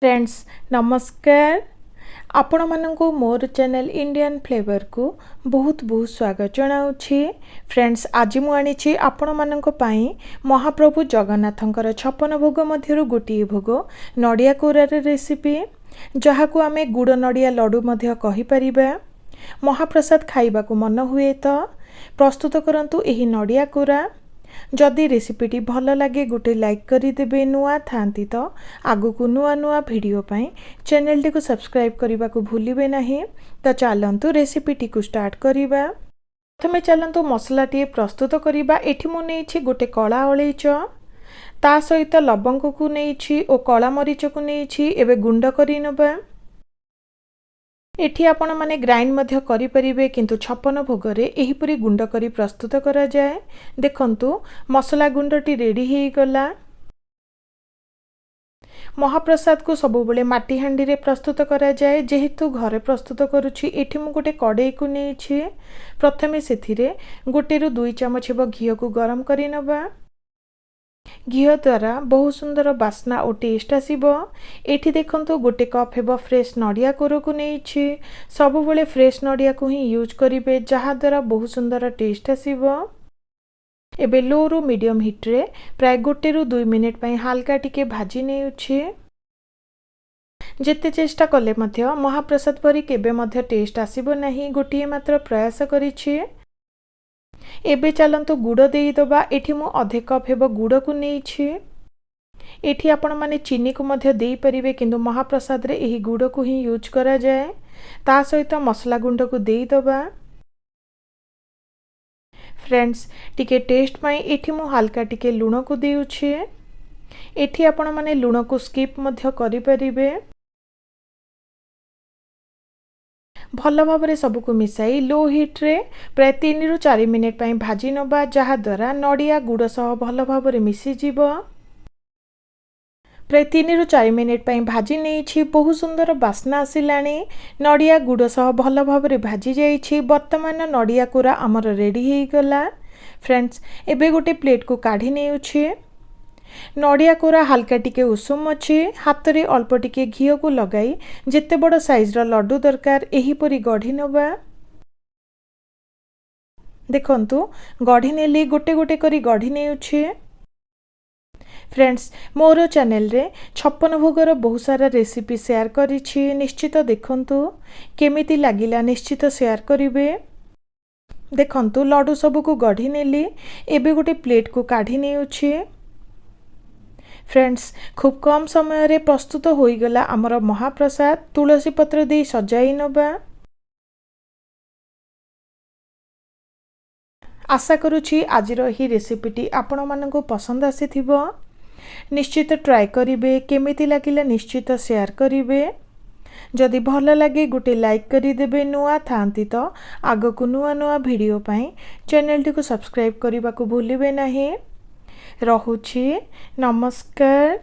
Friends नमस्कार। आपण मानंको मोर channel Indian flavour को बहुत बहुत स्वागत जनाऊँगी। फ्रेंड्स आज मु आनी आपण मानंको पाई महाप्रभु जगन्नाथंकर 56 भोग मध्यरु गोटिए भोग नडिया कोरार रेसिपी जहाँ को आमे गुड़ नडिया लड्डू मध्य कहि परिबा। महाप्रसाद खाइबा को मन हुए तो प्रस्तुत करंतु एही नडिया कोरा। जदि रेसिपीटी भल लगे गोटे लाइक करदेवे। नुआ थांती तो आगु को नुआ नुआ वीडियो पाई चैनल टी को सब्सक्राइब करने को भूलिबे नहीं। तो चलतु रेसिपीटी को स्टार्ट करिबा। प्रथमे चलतु मसला टी प्रस्तुत करिबा। एठी मु नेछि गोटे कला अलैच ता सहित लवंग को नेछि ओ कला मरीच को नेछि। एबे गुंड करि नबा। एठी आपण माने ग्राइंड मध्य करि परिबे किंतु 56 भोगरे एहीपरि गुंड करी प्रस्तुत करा जाए। देखंतु मसला गुंडटी रेडी हे गला। महाप्रसाद को सबुबले माटी हांडी रे प्रस्तुत करा जाए। जेहेतु घरे प्रस्तुत करूछि एठी मु गोटे कड़ाई को नेछि। प्रथमे सेथिरे गोटे रु 2 चमच हेब घियो को गरम करि नबा। घियो द्वारा बहुत सुंदर बास्ना और टेस्ट आसीबो। एठी देखंतु गोटे कप हेबो फ्रेश नडिया कोरो को नेछि। सब बेले फ्रेश नडिया को ही यूज करिवे जहा द्वारा बहुत सुंदर टेस्ट आसीबो। एबे लो रु मीडियम हीट रे प्राय गोटे रु 2 मिनिट पई हल्का टिके भाजी नेउछि। जेते चेष्टा कले मध्य महाप्रसाद परि केबे मध्य टेस्ट आसीबो नाही। गोटिए मात्र प्रयास करिछि। एबे चलंतु गुड़ देई दबा। एठी मु आधे कप हेबो गुड़ को नेछि। एठी आपण माने चीनी को मध्य देई परिबे किंतु महाप्रसाद रे एही गुड़ को ही यूज करा जाए। ता सहित मसला गुंड को देई दबा। फ्रेंड्स टिके टेस्ट पई एठी मु हल्का टिके लूण को देउछि। एठी आपण माने लूण को स्किप मध्य करि परिबे। भल भाव सबको मिसाई लो हीट रे प्राय 3 रु 4 मिनिट पई भाजी नबा जहा द्वारा नडिया गुड़ सह भल भाव मिसी जीवो। प्राय 3 रु 4 मिनिट पई भाजी नेछि। बहुत सुंदर बास्ना आसिलानी। नडिया गुड़ सह भल भाव भाजी जाइछि। वर्तमान नडिया कोरा हमर रेडी हे गला। फ्रेंड्स एबे गोटे प्लेट को काढी नेउछि। नडिया कोरा हल्का टिके उषुम अछि। हाथ रे अल्प टिके घियो को लगाई जेते बड़ साइज रो लड्डू दरकार एही परी गढ़ी नबा। देखंतु गढ़ी नेली गोटे गोटे करी गढ़ी नेउछि। फ्रेंड्स मोर चैनल रे 56 भोगर बहुत सारा रेसिपी शेयर करिछि। निश्चित देखंतु केमिति लागिला निश्चित शेयर करिवे। देखंतु लड्डू सब को गढ़ी नेली। एबे गोटे प्लेट को काढी नेउछि। फ्रेंड्स खूब कम समय रे प्रस्तुत होई गला हमर महाप्रसाद। तुलसी पत्र दे सजाई नबा। आशा करूछि आजिर ही रेसिपीटी आपण माननको पसंद आसीथिबो। निश्चित ट्राई करिवे। केमिति लागिला निश्चित शेयर करिवे। जदि भल लगे गोटे लाइक करदेवे। नुआ थांती तो आग को नुआ नुआ वीडियो पाई चैनल टी को सब्सक्राइब करने को भूलिबे नहीं। रहुछि नमस्कार।